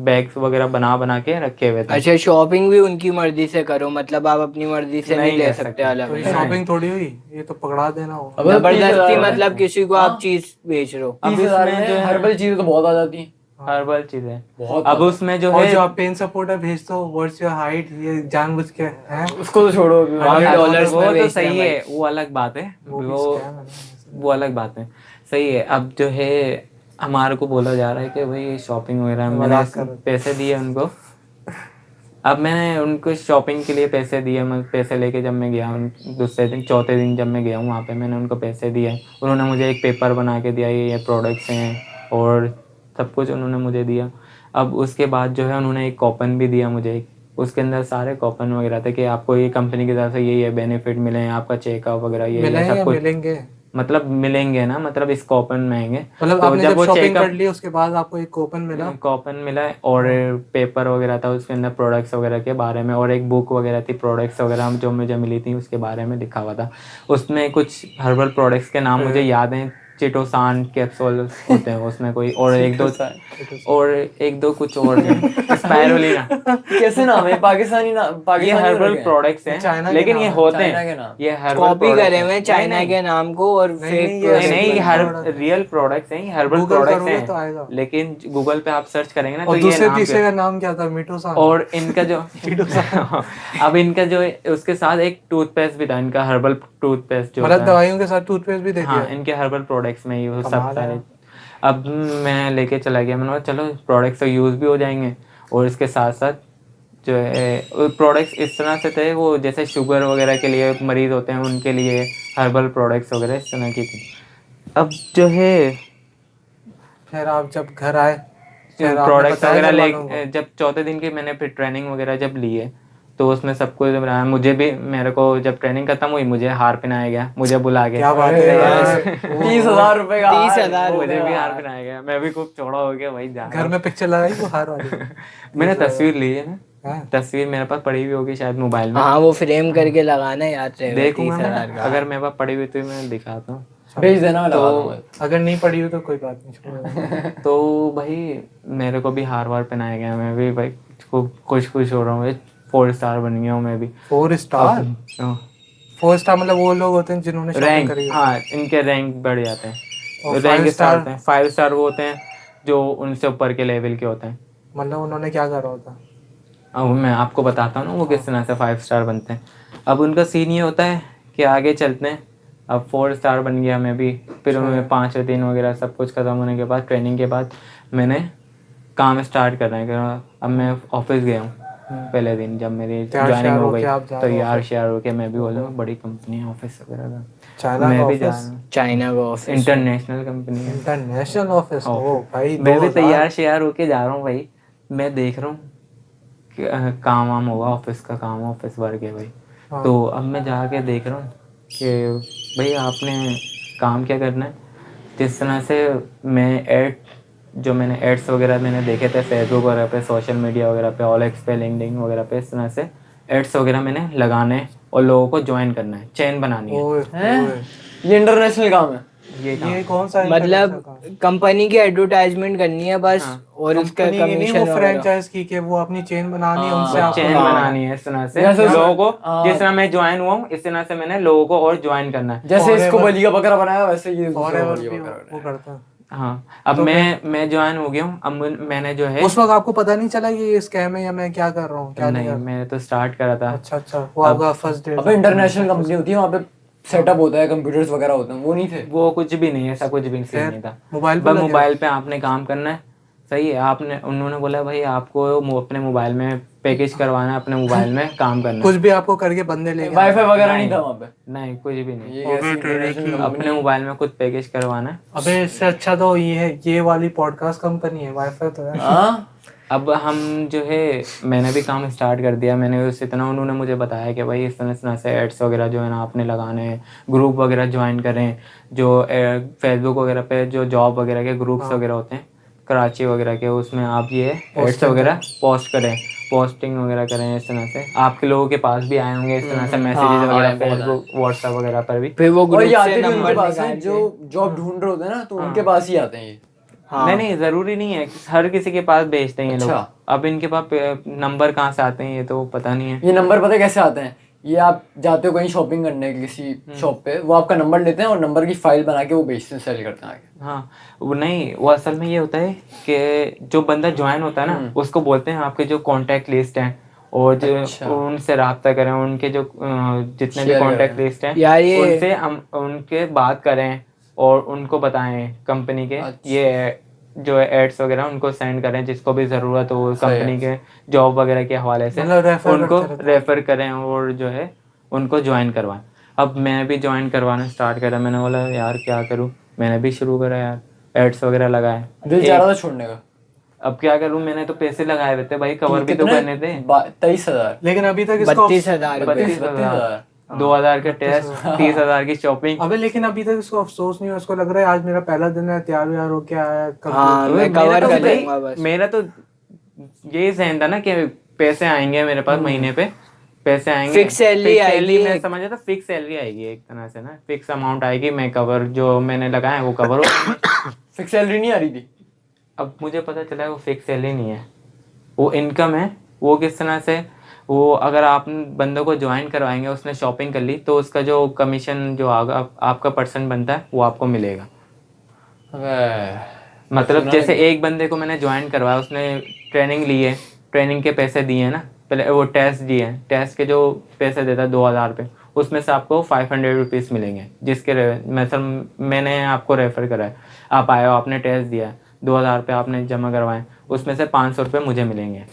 बैग्स वगैरह बना के रखे हुए थे। अच्छा, शॉपिंग भी उनकी मर्जी से करो, मतलब आप अपनी मर्जी से नहीं ले कर सकते अलग तो ये अलग। शॉपिंग थोड़ी हुई, ये तो पकड़ा देना हो। अबे जबरदस्ती 30,000 मतलब किसी को आप चीज बेच रहे हो। अब 30,000 इसमें जो में है हर्बल चीजें तो बहुत आ जाती हैं। हर्बल चीजें बहुत अब उसमें जो और है जो आप पेन सपोर्टर भेजते हो, व्हाट्स योर हाइट, ये जानबूझ के हैं? उसको तो छोड़ो अभी। $100 वो में तो बेचते सही हैं है, वो अलग बात है, वो भी वो scam है ना। वो अलग बात है, सही है। अब जो है हमारे को बोला जा रहा है कि भाई शॉपिंग वगैरह मैंने पैसे दिए उनको। अब मैंने उनको शॉपिंग के लिए पैसे दिए, मैं पैसे लेके जब मैं गया दूसरे दिन चौथे दिन जब मैं गया हूँ वहाँ पे, मैंने उनको पैसे दिए। उन्होंने मुझे एक पेपर बना के दिया, ये प्रोडक्ट्स हैं और सब कुछ उन्होंने मुझे दिया। अब उसके बाद जो है उन्होंने एक कॉपन भी दिया मुझे, उसके अंदर सारे कॉपन वगैरह थे कि आपको ये कंपनी की तरफ से ये बेनिफिट मिले हैं, आपका चेकअप वगैरह ये मिलेंगे सब या कुछ मिलेंगे? मतलब मिलेंगे ना, मतलब इस कॉपन में आएंगे। मतलब तो आपने जब वो शॉपिंग checkup- कर ली उसके बाद आपको एक कूपन मिला? कॉपन मिला है और पेपर वगैरह था उसके अंदर प्रोडक्ट्स वगैरह के बारे में, और एक बुक वगैरह थी प्रोडक्ट्स वगैरह जो मुझे मिली थी उसके बारे में लिखा हुआ था। उसमें कुछ हर्बल प्रोडक्ट्स के नाम मुझे याद हैं चिटोसान कैप्सूल होते हैं उसमें कोई, और एक दो कुछ और स्पाइरुलिना। कैसे नाम है? पाकिस्तानी नाम, ये पाकिस्तानी हर्बल हैं। प्रोडक्ट्स चाइना हैं, के लेकिन नाम ये है, होते चाइना के हैं, नाम। ये हर्बल कॉपी करे हुए हैं। चाइना नहीं, के नाम को और नहीं, फेक नहीं, ये नहीं, ये product रियल प्रोडक्ट्स हैं, ये हर्बल Google प्रोडक्ट्स करोगे तो आएगा। हैं, लेकिन गूगल पे आप सर्च करेंगे ना तो और ये दूसरे नाम तीसरे का नाम क्या था? मिटोसान। और इनका जो अब इनका जो उसके साथ एक टूथपेस्ट भी था, इनका हर्बल टूथपेस्ट जो मतलब होता है। दवाइयों के साथ टूथपेस्ट भी दे दिया? हाँ, इनके हर्बल प्रोडक्ट्स में ये सब कमाल है सारे। यार। अब मैं लेके चला गया, मैंने कहा चलो प्रोडक्ट्स तो यूज़ भी हो जाएंगे, और इसके साथ साथ जो है प्रोडक्ट्स इस तरह से थे, वो जैसे शुगर वगैरह के लिए मरीज़ होते हैं उनके लिए हर्बल प्रोडक्ट्स वगैरह इस तरह की थी। अब जो है फिर आप जब घर आए, फिर आपने प्रोडक्ट्स बताया वगैरह घर ले, वालों को? जब चौथे दिन की मैंने फिर ट्रेनिंग वगैरह जब ली है, तो उसमें सबको जब रहा, मुझे भी, मेरे को जब ट्रेनिंग खत्म हुई मुझे हार पहनाया गया, मुझे बुला के। क्या बात है यार। 30,000 रुपए का 30,000 मुझे भी हार पहनाया गया, मैं भी खूब चौड़ा हो गया भाई जा घर में पिक्चर लगाई वो हार वाली? मैंने तस्वीर ली है ना, हाँ। तस्वीर मेरे पास पड़ी हुई होगी शायद मोबाइल में, हाँ वो फ्रेम करके लगाना याद रहेगा। देखूंगा 30,000 मैं, का। अगर मेरे पास पड़ी हुई तो मैं दिखाता हूँ। भेज देना, मैं लगा दूंगा। अगर नहीं पड़ी हो तो कोई बात नहीं, छोड़ो। तो भाई मेरे को भी हार वार पहनाया गया, मैं भी भाई खूब खुश हो रहा हूँ, 4 स्टार बन गया हूँ मैं भी। 4 स्टार? 4 स्टार मतलब वो लोग होते हैं जिन्होंने शॉपिंग रैंक, करी है? हाँ, इनके रैंक बढ़ जाते हैं, और रैंक 5 स्टार स्टार? होते हैं, 5 स्टार वो होते हैं जो उनसे ऊपर के लेवल के होते हैं। मतलब उन्होंने क्या करा होता? अब मैं आपको बताता हूँ ना वो किस तरह से 5 स्टार बनते हैं। अब उनका सीन ये होता है कि आगे चलते हैं, अब 4 स्टार बन गया मैं भी, फिर मैं 5वें दिन वगैरह सब कुछ खत्म होने के बाद, ट्रेनिंग के बाद मैंने काम स्टार्ट करना है। अब मैं ऑफिस गया हूँ पहले दिन, जब मेरी ज्वाइनिंग हो गई, तो यार शेयर हो के मैं भी बोल रहा हूँ बड़ी कंपनी है ऑफिस वगैरह का, चाइना मैं का भी जा ऑफिस? रहा हूँ, चाइना का ऑफिस, इंटरनेशनल कंपनी है, इंटरनेशनल ऑफिस? ओ भाई, मैं भी 2000? तैयार शेयर होके जा रहा हूँ भाई। मैं देख रहा हूँ कि काम वाम होगा, ऑफिस का काम, ऑफिस वर्क है भाई। हाँ। तो अब मैं जाके देख रहा हूँ कि भाई आपने काम क्या करना है। जिस तरह से मैं जो मैंने एड्स वगैरह मैंने देखे थे फेसबुक वगैरह पे, सोशल मीडिया वगैरह पे, OLX पे, लिंक्डइन वगैरह पे, इस तरह से एड्स वगैरह मैंने लगाने और लोगों को ज्वाइन करना है, चेन बनानी है। ओए ओए, ये इंटरनेशनल काम है। ये कौन सा मतलब कंपनी की एडवर्टाइजमेंट करनी है बस, और उसका कंपनी की नहीं, कमीशन वो वगैरह। फ्रेंचाइज की के वो अपनी चेन बनानी है, उनसे बस आपको चेन लाना है। बनानी है इस तरह से जैसे लोगों को, हाँ। जिस तरह मैं ज्वाइन हुआ हूँ इस तरह से मैंने लोगों को और ज्वाइन करना है। जैसे इसको Forever- बलि का बकरा बनाया, वैसे ये दूसरा Forever बलि का भी बकरा वो बनाया। करता है। हाँ, अब तो मैं ज्वाइन हो गया हूँ। अब मैंने जो है उस वक्त आपको पता नहीं चला कि ये स्कैम है या मैं क्या कर रहा हूँ, क्या नहीं नहीं, कर रहा? मैंने तो स्टार्ट करा था। अच्छा अच्छा, वो आपका फर्स्ट डे? अबे इंटरनेशनल कंपनी होती है, वहाँ पे सेटअप होता है, कंप्यूटर्स वगैरह होते हैं, वो नहीं थे। वो कुछ भी नहीं, ऐसा कुछ भी सीन नहीं था। मोबाइल पे बस लगे? मोबाइल पे आपने काम करना है, सही है। आपने, उन्होंने बोला भाई आपको अपने मोबाइल में पैकेज करवाना है, अपने मोबाइल में काम करना कुछ है। भी आपको करके बंदे लेके वाईफाई वगैरह नहीं नहीं। था वहाँ पे। नहीं, कुछ भी नहीं, ये ऐसी इंटरनेशनल अपने कंपनी। मोबाइल में खुद पैकेज करवाना है। अबे इससे अच्छा तो ये वाली पॉडकास्ट कंपनी है, वाईफाई तो है। हाँ, अब हम जो है, मैंने भी काम स्टार्ट कर दिया। मैंने उस इतना, उन्होंने मुझे बताया कि भाई इस तरह से एड्स वगैरह जो है ना आपने लगाने हैं, ग्रुप वगैरह ज्वाइन करें, जो फेसबुक वगैरह पे जो जॉब वगैरह के ग्रुप्स वगैरह होते हैं कराची वगैरह के, उसमें आप ये एड्स वगैरह पोस्ट करें, पोस्टिंग वगैरह करें। इस तरह से आपके लोगों के पास भी आए होंगे इस तरह से मैसेजेस वगैरह, फेसबुक व्हाट्सएप वगैरह पर भी। फिर वो और ग्रुप ये आते से भी उनके नंबर पास हैं निकाल जो जॉब ढूंढ रहे होते हैं ना, तो उनके पास ही आते हैं ये। नहीं नहीं, जरूरी नहीं है हर किसी के पास भेजते हैं ये लोग। अच्छा। अब इनके पास नंबर कहाँ से आते हैं ये तो पता नहीं है। ये नंबर पता है कैसे आते हैं? ये आप जाते हो कहीं शॉपिंग करने किसी शॉप पे, वो आपका नंबर लेते हैं और नंबर की फाइल बना के वो बेचते हैं, सेल करते हैं आगे। हाँ, वो नहीं, वो असल में ये होता है कि जो बंदा ज्वाइन होता है ना, उसको बोलते हैं आपके जो कांटेक्ट लिस्ट हैं, और जो अच्छा। उनसे रब्ता करें, उनके जो जितने भी Share कांटेक्ट करें। लिस्ट हैं यार ये- उनसे हम उनके बात करें और उनको बताएं कंपनी के अच्छा। ये जो एड्स वगैरह उनको सेंड करें, जिसको भी ज़रूरत हो सही है। कंपनी के जॉब वगैरह के हवाले से, मतलब रेफर उनको करते रहते हैं। रेफर करें और जो है उनको ज्वाइन करवाएं। अब मैं भी ज्वाइन करवाना स्टार्ट करा, मैंने बोला यार क्या करूं, मैंने भी शुरू करा यार, एड्स वगैरह लगाए। दिल चाह रहा था छोड़ने का। अब क्या करूं, मैंने तो पैसे लगाए हुए थे भाई, कवर भी तो करने थे। 23,000। लेकिन अभी तक इसको 32,000 रुपए। 32,000, 2,000 के टेस्ट, 30,000 की शॉपिंग। अबे लेकिन अभी तक इसको अफसोस नहीं हो, इसको लग रहा है आज मेरा पहला दिन है, तैयार व्यार होके आया है, हाँ, कंप्लीट। मैं मेरा कवर तो कर भाई- दूंगा बस। मेरा तो यही जहन था ना कि पैसे आएंगे मेरे पास महीने पे, पैसे आएंगे, Fix salary fix आएगी salary मैं एक। समझ रहा था, फिक्स सैलरी आएगी एक तरह से ना, फिक्स अमाउंट आएगी, मैं कवर जो मैंने लगाए हैं वो कवर हो जाएंगे। फिक्स सैलरी नहीं आ रही थी। अब मुझे पता चला है वो फिक्स सैलरी नहीं है, वो इनकम है। वो किस तरह से, वो अगर आप बंदों को ज्वाइन करवाएंगे, उसने शॉपिंग कर ली तो उसका जो कमीशन जो आगा आपका परसेंट बनता है वो आपको मिलेगा। मतलब जैसे एक बंदे को मैंने ज्वाइन करवाया, उसने ट्रेनिंग ली है, ट्रेनिंग के पैसे दिए हैं ना, पहले वो टेस्ट दिए हैं, टेस्ट के जो पैसे देता है 2000 रुपये, उसमें से आपको 500 रुपीज़ मिलेंगे, जिसके मैंने आपको रेफ़र करा है, आप आए हो, आपने टेस्ट दिया है, 2000 रुपये आपने जमा करवाए, उसमें से 500 रुपये मुझे मिलेंगे।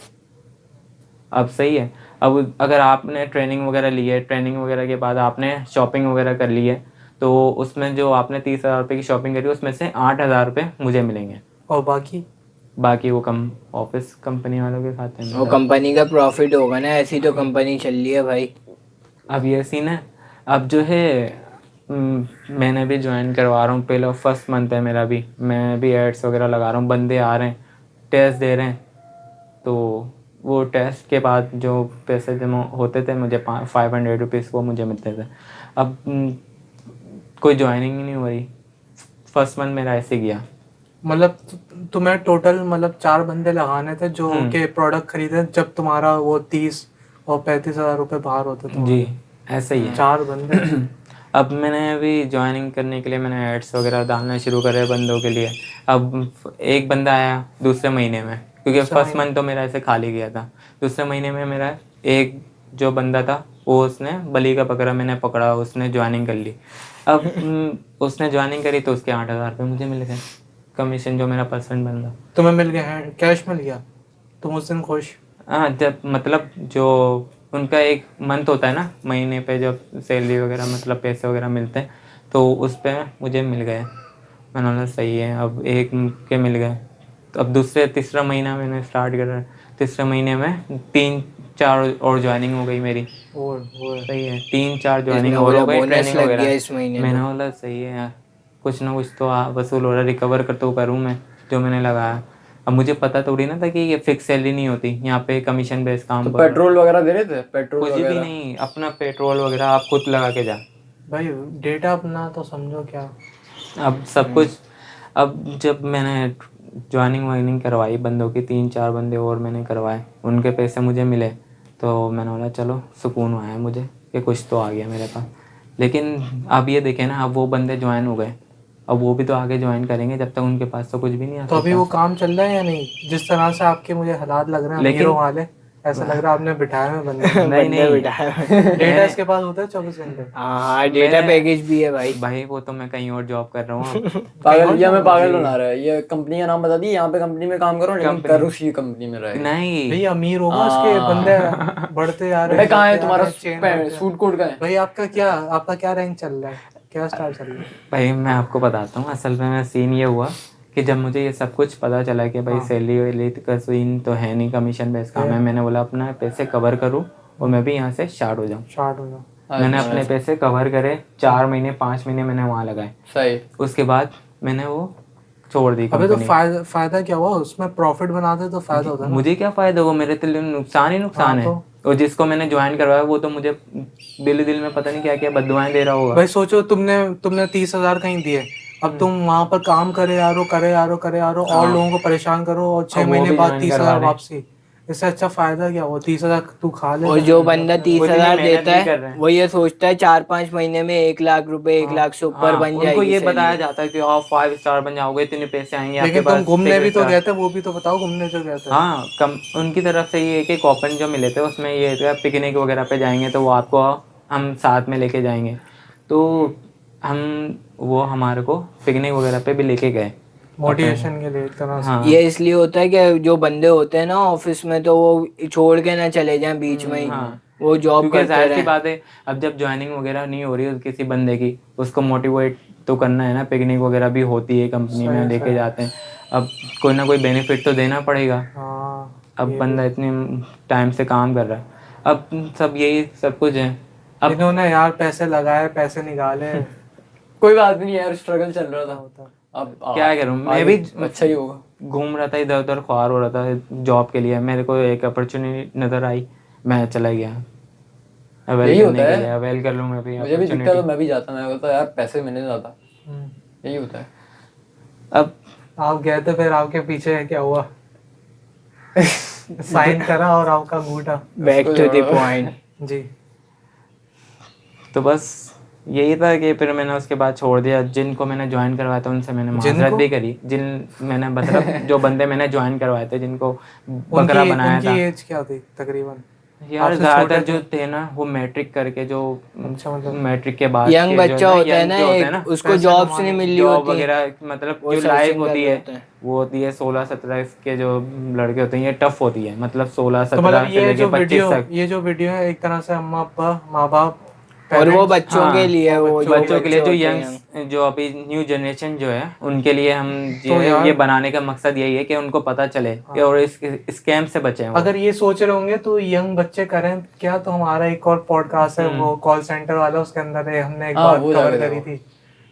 अब सही है। अब अगर आपने ट्रेनिंग वगैरह ली है, ट्रेनिंग वगैरह के बाद आपने शॉपिंग वगैरह कर ली है, तो उसमें जो आपने 30,000 रुपये की शॉपिंग करी, उसमें से 8,000 रुपये मुझे मिलेंगे, और बाकी वो कम ऑफिस कंपनी वालों के खाते में। वो कंपनी का प्रॉफिट होगा ना, ऐसी तो कंपनी चल रही है भाई। अब ये सीन है। अब जो है मैंने भी ज्वाइन करवा रहा हूँ, पहले फर्स्ट मंथ है मेरा भी, मैं भी एड्स वगैरह लगा रहा हूँ, बंदे आ रहे हैं, टेस्ट दे रहे हैं, तो वो टेस्ट के बाद जो पैसे जमा होते थे मुझे 500 रुपीज़ वो मुझे मिलते थे। अब कोई ज्वाइनिंग ही नहीं हो रही, फर्स्ट मंथ मेरा ऐसे गया। मतलब तुम्हें टोटल मतलब 4 बंदे लगाने थे जो के प्रोडक्ट खरीदे जब तुम्हारा वो 30 और 35,000 रुपये बाहर होते थे। जी ऐसा ही है। 4 बंदे। अब मैंने अभी ज्वाइनिंग करने के लिए मैंने एड्स वगैरह डालना शुरू करे बंदों के लिए। अब एक बंदा आया दूसरे महीने में, क्योंकि फर्स्ट मंथ तो मेरा ऐसे खाली गया था, दूसरे महीने में मेरा एक जो बंदा था वो उसने बली का बकरा मैंने पकड़ा, उसने ज्वाइनिंग कर ली। अब उसने ज्वाइनिंग करी तो उसके 8,000 रुपये मुझे मिल गए कमीशन, जो मेरा परसेंट बन रहा। तुम्हें मिल गया, कैश मिल गया, तुम उस दिन खुश? हाँ, जब मतलब जो उनका एक मंथ होता है ना, महीने पे जब सैलरी वगैरह मतलब पैसे वगैरह मिलते हैं, तो उस पे मुझे मिल गए। मैंने बोला सही है, अब एक के मिल गए, तो अब तीसरा महीना मैंने स्टार्ट करा, तीसरे महीने में 3-4 और ज्वाइनिंग हो गई मेरी। और सही है, 3-4 ज्वाइनिंग इसमें और हो बोला गई, bonus ट्रेनिंग लग वगैरह। गया इस महीने मैंने तो। बोला सही है यार, कुछ ना कुछ तो वसूल हो रहा, रिकवर करते हुए करूँ मैं जो मैंने लगाया। अब मुझे पता थोड़ी ना था कि ये फिक्स सैलरी नहीं होती, यहाँ पे कमीशन बेस काम तो कर रहा हूँ। पेट्रोल वगैरह दे रहे थे? पेट्रोल कुछ भी वगैरह नहीं, अपना पेट्रोल वगैरह आप खुद लगा के जा। भाई डेटा अपना तो समझो क्या। अब सब कुछ, अब जब मैंने ज्वाइनिंग वाइनिंग करवाई बंदों की, 3-4 बंदे और मैंने करवाए, उनके पैसे मुझे मिले, तो मैंने बोला चलो सुकून आया मुझे कि कुछ तो आ गया मेरे पास। लेकिन अब ये देखें ना, अब वो बंदे ज्वाइन हो गए, अब वो भी तो आगे ज्वाइन करेंगे, जब तक उनके पास तो कुछ भी नहीं आ तो अभी सकता। वो काम चल रहा है या नहीं? जिस तरह से आपके मुझे हालात लग रहे हैं लेकिन- अमीरों वाले, ऐसा लग रहा है आपने बिठाए हुए बंदे। नहीं बंदे नहीं, बिठाए। डेटा इसके पास होता है 24 घंटे। हाँ डेटा मैं- पैकेज भी है भाई। भाई वो तो मैं कहीं और जॉब कर रहा हूँ अब। पागल, ये मैं पागल जी। बना रहा है। ये कंपनी का नाम बता दी, यहाँ पे कंपनी में काम करो, लेकिन कंपनी- कर उसी कंपनी में रहे। नहीं भाई अमीर होगा उसके बंदे बढ़ते आ रहे बेटा कहाँ है बढ़ते आ तुम्हारा रहे हैं, chain बढ़ते आ- सूट कोट का है? भाई आपका क्या रैंक चल रहा है, क्या स्टार चल रहा है? भाई मैं आपको बताता हूँ, असल में सीन ये हुआ कि जब मुझे ये सब कुछ पता चला कि भाई सैलरी वैलरी का सीन तो है नहीं, कमीशन बेस काम है, मैंने बोला अपना पैसे कवर करूँ और मैं भी यहाँ से स्टार्ट हो जाऊँ। स्टार्ट हो जाओ। मैंने अपने पैसे कवर करे, 4 महीने 5 महीने मैंने वहाँ लगाए, सही। उसके बाद मैंने वो छोड़ दी अबे तो कंपनी। फायदा क्या हुआ उसमें? प्रॉफिट बनाते तो फायदा होता ना। मुझे क्या फ़ायदा हुआ, मेरे तो लिए नुकसान ही नुकसान हाँ, है। और जिसको मैंने ज्वाइन करवाया वो तो मुझे दिल में पता नहीं क्या क्या बददुआएं दे रहा होगा। भाई सोचो तुमने 30,000 कहीं दिए, अब तुम वहां पर काम करे आ रहे हो और लोगों को परेशान करो और 6 अब वो महीने भी बाद join 30,000 करवा रहे। वापसी। इससे अच्छा फायदा क्या हुआ? 30,000 तू खा ले। और जो बंदा 30,000 मेहनत देता भी कर रहे है हैं। वो ये सोचता है 4-5 महीने में 1 लाख रुपए 1 लाख से ऊपर हाँ, बन उनको जाएगी ये सैलरी। बताया जाता है कि आप 5 स्टार बन जाओगे, इतने पैसे आएंगे आपके लेकिन पास। तुम घूमने भी तो 6 गए थे, वो भी तो बताओ, घूमने जो गए थे। हाँ, कम उनकी तरफ से ये कि कॉपन जो मिले थे उसमें ये था पिकनिक वगैरह पे जाएंगे तो वो आपको हम साथ में लेके जाएंगे, तो वो हमारे को पिकनिक वगैरह पे भी लेके गए मोटिवेशन के लिए एक तरह से। हाँ। ये इसलिए होता है कि जो बंदे होते हैं ना ऑफिस में, तो वो छोड़ के ना चले जाएं बीच में ही, हाँ। वो जॉब क्योंकि करते जाहिर सी रहे। बात है, अब जब ज्वाइनिंग वगैरह नहीं हो रही है किसी बंदे की, उसको मोटिवेट तो करना है ना, पिकनिक वगैरह भी होती है कंपनी में, लेके जाते हैं, अब कोई ना कोई बेनिफिट तो देना पड़ेगा। हाँ, अब बंदा इतने टाइम से काम कर रहा है, अब सब यही सब कुछ है। अब इन्होंने यार पैसे लगाए, पैसे निकाले। कोई बात नहीं यार, स्ट्रगल चल रहा था। अब क्या करूं, मैं आगे भी अच्छा ही होगा। घूम रहा था इधर उधर, ख्वार हो रहा था जॉब के लिए, मेरे को एक अपॉर्चुनिटी नज़र आई, मैं चला गया। अवेल यही करने होता के है। लिए, अवेल कर लूँ मैं भी मुझे भी दिखता opportunity। तो मैं भी जाता, मैं बोलता यार पैसे मिलने ज्यादा, हम्म। यही होता है। अब आप गए तो फिर आपके पीछे क्या हुआ? साइन करा और आपका घूटा। Back to the point. जी। तो बस यही था कि फिर मैंने उसके बाद छोड़ दिया। जिनको मैंने ज्वाइन करवाया था उनसे मैंने माजरत जिनको? भी करी, जिन मैंने मतलब जो बंदे मैंने ज्वाइन करवाए थे, जिनको बकरा उनकी बनाया उनकी था एज क्या थी तकरीबन? यार, आपसे ज्यादातर छोटे जो थे? थे ना वो मैट्रिक करके, जो अच्छा, मतलब मैट्रिक के बाद यंग के जो बच्चा होता है young ना जो होते हैं एक, ना, उसको पैसे जॉब्स नहीं कमाने, मिल रही जॉब होती, वगैरह, मतलब वो जो लाइफ सर्चिंग कर होती रहे है होते हैं। वो होती है 16-17 के जो लड़के होते हैं, ये टफ होती है, मतलब 16 तो मतलब 17 से ये लेके जो 25 वीडियो तक। ये जो वीडियो है एक तरह से अम्मा अब्बा माँ बाप और वो पेरेंट्स, बच्चों के हाँ, लिए, वो वो जो बच्चों के लिए, जो होते हैं young। यंग, जो अभी न्यू जनरेशन जो है उनके लिए हम तो ये यार बनाने का मकसद यही है कि उनको पता चले कि, और इस स्कैम से बचें वो। अगर ये सोच रहे होंगे तो यंग बच्चे करें क्या, तो हमारा एक और पॉडकास्ट है वो कॉल सेंटर वाला, उसके अंदर हमने एक हाँ, बात वो कवर जाके करी देखो। थी।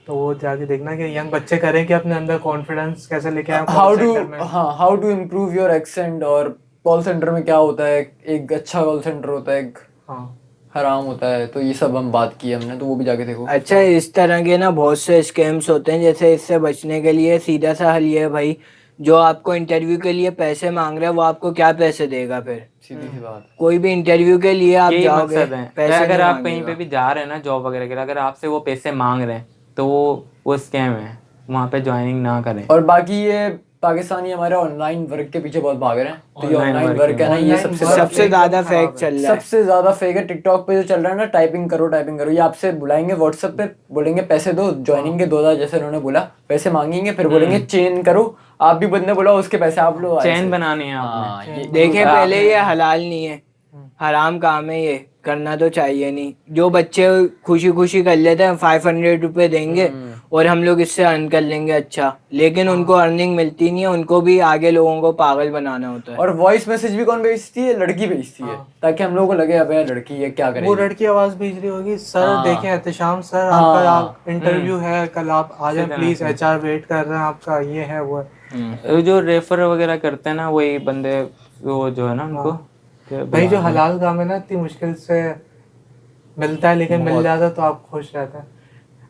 तो वो जाके देखना कि यंग बच्चे करें कि अपने अंदर कॉन्फिडेंस कैसे लेके आए हाउ कॉल टू सेंटर में। How to improve your accent, और कॉल सेंटर में क्या होता है, एक अच्छा कॉल सेंटर होता है, एक हाँ हराम होता है, तो ये सब हम बात की हमने, तो वो भी जाके देखो। अच्छा, इस तरह के ना बहुत से स्कैम्स होते हैं, जैसे इससे बचने के लिए सीधा सा हल ये है भाई, जो आपको इंटरव्यू के लिए पैसे मांग रहा है वो आपको क्या पैसे देगा? फिर सीधी सी बात। कोई भी इंटरव्यू के लिए आप यही जाओगे, मकसद है। पैसे अगर नहीं आप कहीं पे मांगेगा। भी जा रहे हैं ना जॉब वगैरह के लिए, अगर आपसे वो पैसे मांग रहे हैं तो वो स्कैम है, वहाँ पे ज्वाइनिंग ना करें। और बाकी ये पाकिस्तानी हमारे ऑनलाइन वर्क के पीछे बहुत भाग रहे हैं, तो ये Online ऑनलाइन work वर्क है ना, ये Online सबसे work बड़ा सबसे एकदम ज्यादा खराब फेक है। चल रहा है। सबसे ज्यादा फेक है। टिकटॉक पे जो चल रहा है ना, टाइपिंग करो, ये आपसे बुलाएंगे व्हाट्सएप पे, बोलेंगे पैसे दो, ज्वाइनिंग के 2000 जैसे उन्होंने बोला, पैसे मांगेंगे, फिर बोलेंगे चेन करो, आप भी बंदे बुलाओ, उसके पैसे आप लो चैन ऐसे। बनानी है हाँ, आपने। ये देखे आपने- पहले ये हलाल नहीं है, हराम काम है, ये करना तो चाहिए नहीं। जो बच्चे खुशी खुशी कर लेते हैं 500 रुपये देंगे और हम लोग इससे अर्न कर लेंगे, अच्छा, लेकिन उनको अर्निंग मिलती नहीं है, उनको भी आगे लोगों को पागल बनाना होता है। और वॉइस मैसेज भी कौन भेजती है? लड़की भेजती है, ताकि हम लोगों को लगे अब यार लड़की है, क्या वो करेगी। लड़की आवाज भेज रही होगी, सर हाँ। देखें एहतशाम सर हाँ। आपका आप इंटरव्यू है कल, आप आ जाए सीधा प्लीज, मैसेज। एचआर वेट कर रहे हैं आपका, ये है वो है। जो रेफर वगैरह करते हैं ना वही बंदे, वो जो है ना उनको भाई जो हलाल काम है ना इतनी मुश्किल से मिलता है, लेकिन मिल जाता है तो आप खुश रहते हैं।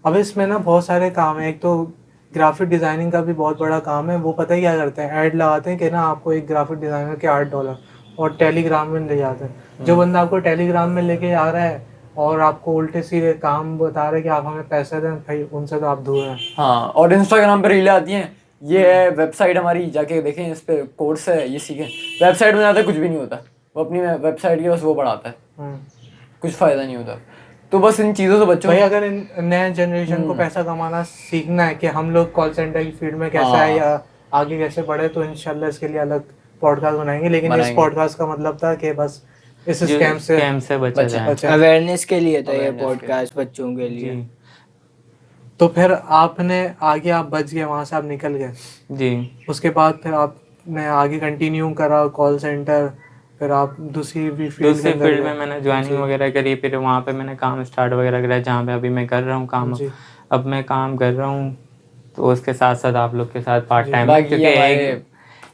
अब इसमें ना बहुत सारे काम है। एक तो ग्राफिक डिज़ाइनिंग का भी बहुत बड़ा काम है। वो पता है क्या करते हैं, ऐड लगाते हैं कि ना आपको एक ग्राफिक डिज़ाइनर के $8 और टेलीग्राम में ले जाते हैं। जो बंदा आपको टेलीग्राम में लेके आ रहा है और आपको उल्टे सीधे काम बता रहे हैं कि आप हमें पैसे दें, भाई उनसे तो आप दूर हैं। हाँ, और इंस्टाग्राम पे रीलें आती हैं, ये है वेबसाइट हमारी, जाके देखें, इस पे कोर्स है, ये सीखें। वेबसाइट में ज़्यादा कुछ भी नहीं होता, वो अपनी वेबसाइट की बस वो बढ़ाता है, कुछ फ़ायदा नहीं होता। तो बस इन चीज़ों से बच्चों भाई अगर इन नए जनरेशन को पैसा कमाना सीखना है कि हम लोग कॉल सेंटर की फील्ड में कैसे आए या आगे कैसे बढ़े, तो इंशाल्लाह इसके लिए अलग पॉडकास्ट बनाएंगे। लेकिन इस पॉडकास्ट का मतलब था कि बस इस स्कैम से बचा जाए। अवेयरनेस के लिए था ये पॉडकास्ट, बच्चों के लिए। तो फिर आपने आगे आप बच गए, वहाँ से आप निकल गए जी। उसके बाद फिर आपने आगे कंटिन्यू करा कॉल सेंटर, फिर आप दूसरी फील्ड में मैंने ज्वाइनिंग वगैरह करी, फिर वहाँ पे मैंने काम स्टार्ट वगैरह करा, जहाँ पे अभी मैं कर रहा हूँ काम। अब मैं काम कर रहा हूँ तो उसके साथ साथ आप लोग के साथ पार्ट टाइम, क्योंकि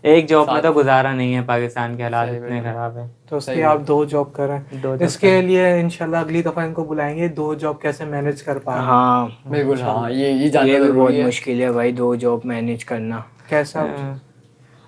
एक जॉब में तो गुजारा नहीं है, पाकिस्तान के हालात इतने खराब है, तो उसके आप 2 जॉब करें। इसके लिए इंशाल्लाह अगली दफ़ा इनको बुलाएंगे 2 जॉब कैसे मैनेज कर पाए। हाँ बिल्कुल, हाँ, ये जानना भी बहुत जरूरी है। मुश्किल है भाई, 2 जॉब मैनेज करना कैसा।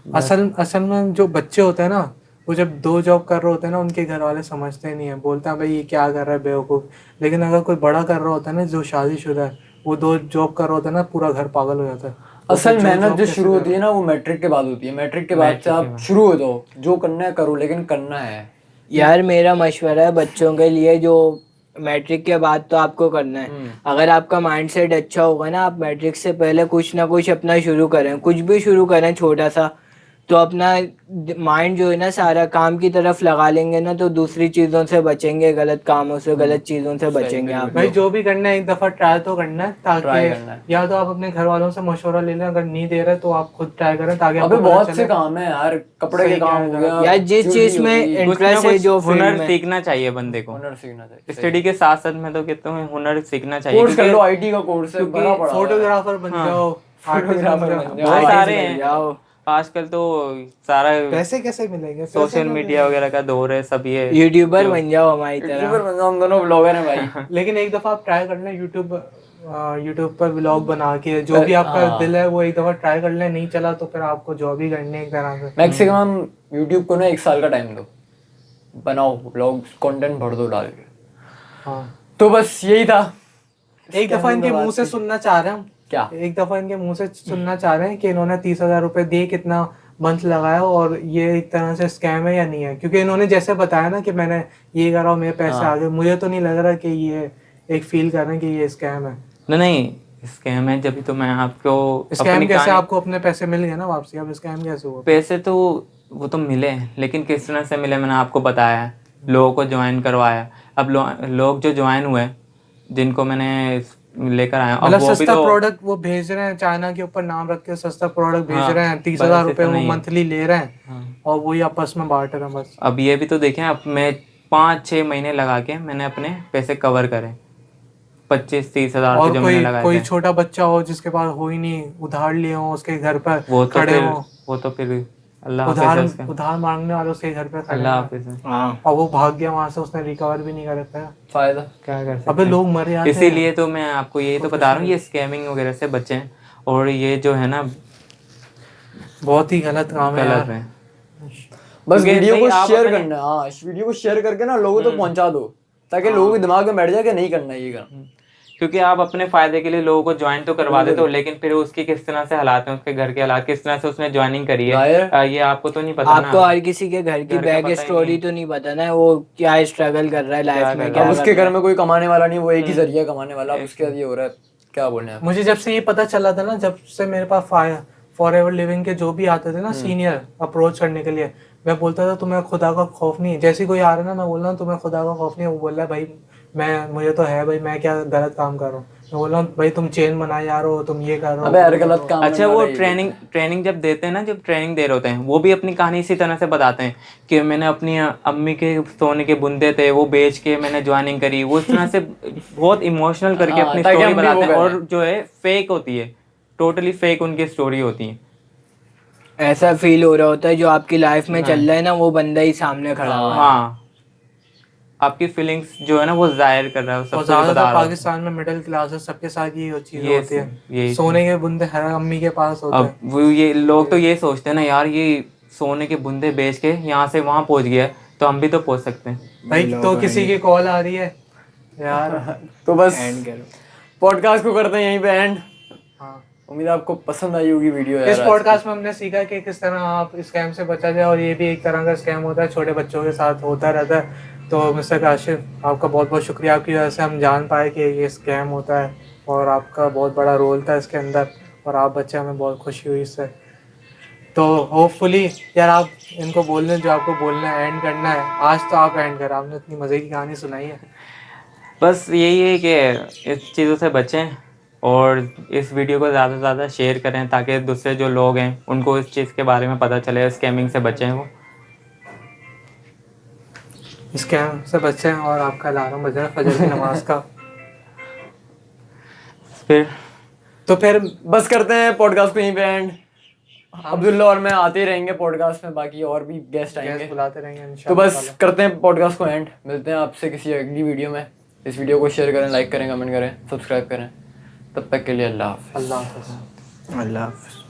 असल में जो बच्चे होते हैं ना, वो जब 2 जॉब कर रहे होते हैं ना, उनके घर वाले समझते नहीं है, बोलते हैं भाई ये क्या कर रहा है बेवकूफ़। लेकिन अगर कोई बड़ा कर रहा होता है ना, जो शादीशुदा है, वो 2 जॉब कर रहा होता है ना, पूरा घर पागल हो जाता है। असल मेहनत जो शुरू होती है ना, वो मैट्रिक के बाद होती है। मैट्रिक के बाद से आप शुरू हो जाओ, जो करना है करो, लेकिन करना है। यार मेरा मशवरा है बच्चों के लिए, जो मैट्रिक के बाद तो आपको करना है, अगर आपका माइंडसेट अच्छा होगा ना, आप मैट्रिक से पहले कुछ ना कुछ अपना शुरू करें, कुछ भी शुरू करें छोटा सा, तो अपना माइंड जो है ना सारा काम की तरफ लगा लेंगे ना, तो दूसरी चीज़ों से बचेंगे, गलत कामों से, गलत चीज़ों से बचेंगे आप। भाई जो भी करना है एक दफ़ा ट्राई तो करना है, ताकि या तो आप अपने घर वालों से मशवरा ले लें, अगर नहीं दे रहे तो आप खुद ट्राई करें, ताकि अबे बहुत से काम है यार, कपड़े के काम हो गया यार, जिस चीज़ में इंटरेस्ट है, जो हुनर सीखना चाहिए बंदे को। हुनर सीखना चाहिए। स्टडी के साथ साथ मैं तो कहता हूँ हुनर सीखना चाहिए। कोर्स कर लो, आईटी का कोर्स है, बड़ा पड़ा फोटोग्राफर बन जाओ, फोटोग्राफर बन जाओ, बहुत सारे हैं। आजकल तो सारा पैसे कैसे मिलेंगे? सोशल मीडिया वगैरह का दौर है, सब ये यूट्यूबर बन जाओ हमारी तरह। यूट्यूबर बन जाओ, हम दोनों ब्लॉगर हैं भाई। लेकिन एक दफा आप ट्राई कर लें यूट्यूब पर व्लॉग बना के, जो भी आपका दिल है वो एक दफा ट्राई कर लें, नहीं चला तो फिर आपको जॉब ही करनी है एक तरह से। मैक्सिमम यूट्यूब को ना 1 साल का टाइम दो, बनाओ ब्लॉग, कंटेंट भर दो डाल के। हाँ, तो बस यही था। एक दफा इनके मुंह से सुनना चाह रहे हैं हम, क्या? एक दफा इनके मुंह से सुनना चाह रहे हैं कि इन्होंने 30,000 रुपए दिए, कितना मंथ लगाया और ये एक तरह से स्कैम है या नहीं है? क्योंकि इन्होंने जैसे बताया ना कि मैंने ये करा और मेरे पैसे आ गए, मुझे तो नहीं लग रहा कि ये एक फील कर रहे हैं कि ये स्कैम है। नहीं स्कैम है, जब तो मैं आपको स्कैम अपनी कैसे? कहानी- आपको अपने पैसे मिल गए ना वापसी, अब स्कैम कैसे हुआ? पैसे तो वो तो मिले, लेकिन किस तरह से मिले मैंने आपको बताया है, लोगों को ज्वाइन करवाया। अब लोग जो ज्वाइन हुए, जिनको मैंने लेकर आया, अब मतलब वो भी सस्ता तो प्रोडक्ट वो भेज रहे हैं, चाइना के ऊपर नाम रख के सस्ता प्रोडक्ट भेज हाँ, रहे हैं, 30,000 बस रुपए इतना वो ही है। मंथली ले रहे हैं हाँ। और वही आपस में बांट रहे हैं बस। अब ये भी तो देखें, अब मैं 5-6 महीने लगा के मैंने अपने पैसे कवर करे, 25-30 हज़ार और जो मैंने कोई लगाए कोई थे, छोटा बच्चा हो जिसके पास हो ही नहीं, उधार लिए हो, उसके घर पर वो तो खड़े फिर हो, अल्लाह हाफिज़ उधार है उसका। उधार मांगने वाले उसके घर पे खड़े अल्लाह हैं हाफिज़ है। हाँ और वो भाग गया वहां से, उसने रिकवर भी नहीं कर पाया। फायदा क्या कर सकते अबे हैं? लोग मर जाते हैं। इसीलिए तो मैं आपको यही तो बता रहा हूँ, ये स्कैमिंग वगैरह से बचें, और ये जो है ना बहुत ही गलत काम है गलत यार। है। बस क्योंकि वीडियो को भाई आप शेयर अपने- करना है। हाँ, इस वीडियो को शेयर करके ना लोगों तक पहुंचा दो, ताकि लोगों के दिमाग में बैठ जाए कि नहीं करना ये काम। क्योंकि आप अपने फायदे के लिए लोगों को ज्वाइन तो करवा देते हो, लेकिन फिर उसकी किस तरह से हालात हैं, उसके घर के हालात किस तरह से उसने ज्वाइनिंग करी है, ये आपको तो नहीं पता आपको ना। हर किसी के घर की घर का बैक पता ही स्टोरी नहीं। तो नहीं पता ना, वो क्या स्ट्रगल कर रहा है लाइफ में, कर क्या अब रहा कर उसके रहा घर है। में कोई कमाने वाला नहीं, वो एक ही जरिया कमाने वाला, अब उसके बाद ये हो रहा है, क्या बोलने हैं आप? मुझे जब से ये पता चला था ना, जब से मेरे पास फॉर एवर लिविंग के जो भी आते थे ना सीनियर अप्रोच करने के लिए, मैं बोलता था तुम्हें खुदा का खौफ नहीं है? जैसे कोई आ रहा है ना, मैं बोल रहा हूँ तुम्हें खुदा का खौफ नहीं है? वो बोल रहा है भाई मुझे तो है भाई, मैं क्या गलत काम कर रहा हूँ? मैं बोल रहा हूँ भाई तुम चेन बनाए जा रहे हो, तुम ये कर रहे हो। अबे हर गलत काम अच्छा, करने वो वाला ये ट्रेनिंग जब देते हैं ना, जब ट्रेनिंग दे रहे होते हैं, वो भी अपनी कहानी इसी तरह से बताते हैं कि मैंने अपनी अम्मी के सोने के बुंदे थे वो बेच के मैंने ज्वाइनिंग करी, वो इस तरह से बहुत इमोशनल करके हाँ, अपनी ताकि स्टोरी हम भी वो बताते हैं, करें। और जो है फेक होती है, टोटली फेक उनकी स्टोरी होती है। ऐसा फील हो रहा होता है जो आपकी लाइफ में चल रहा है ना, वो बंदा ही सामने खड़ा हुआ है। हाँ, आपकी फीलिंग्स जो है ना वो जाहिर कर रहा है, और सबसे ज्यादातर बता रहा है। पाकिस्तान में मिडिल क्लास है, सबके साथ ये चीज ये होती है, यही सोने के बुंदे हर अम्मी के पास होते अब हैं। वो ये लोग तो ये सोचते हैं ना, यार ये सोने के बुंदे बेच के यहाँ से वहां पहुंच गया है, तो हम भी तो पहुंच सकते हैं। भाई तो किसी की कॉल आ रही है यार। तो बस एंड करो। पॉडकास्ट को करते हैं यहीं पे एंड। हाँ, उम्मीद है आपको पसंद आई होगी वीडियो यार। इस पॉडकास्ट में हमने सीखा कि किस तरह आप स्कैम से बचा जाए, और ये भी एक तरह का स्कैम होता है, छोटे बच्चों के साथ होता रहता है। तो मिस्टर काशिफ, आपका बहुत बहुत शुक्रिया, आपकी वजह से हम जान पाए कि ये स्कैम होता है, और आपका बहुत बड़ा रोल था इसके अंदर, और आप बच्चे, हमें बहुत खुशी हुई इससे। तो होपफुली यार आप इनको बोलने जो आपको बोलना है, एंड करना है, आज तो आप एंड कर, आपने इतनी मज़े की कहानी सुनाई है। बस यही है कि इस चीज़ों से बचें, और इस वीडियो को ज़्यादा से ज़्यादा शेयर करें, ताकि दूसरे जो लोग हैं उनको इस चीज़ के बारे में पता चले, स्कैमिंग से बचें वो। स्कैम से बचें, और आपका अलार्म बज रहा है फजर की नमाज का। फिर बस करते हैं पॉडकास्ट को यहीं पे एंड। अब्दुल्ला और मैं आते ही रहेंगे पॉडकास्ट में, बाकी और भी गेस्ट आएंगे, गैस बुलाते रहेंगे तो इंशाल्लाह। बस करते हैं पॉडकास्ट को एंड। मिलते हैं आपसे किसी अगली वीडियो में। इस वीडियो को शेयर करें, लाइक करें, कमेंट करें, सब्सक्राइब करें। तब तक के लिए अल्लाह हाफ़िज़। अल्लाह हाफ़िज़। अल्लाह हाफ़िज़।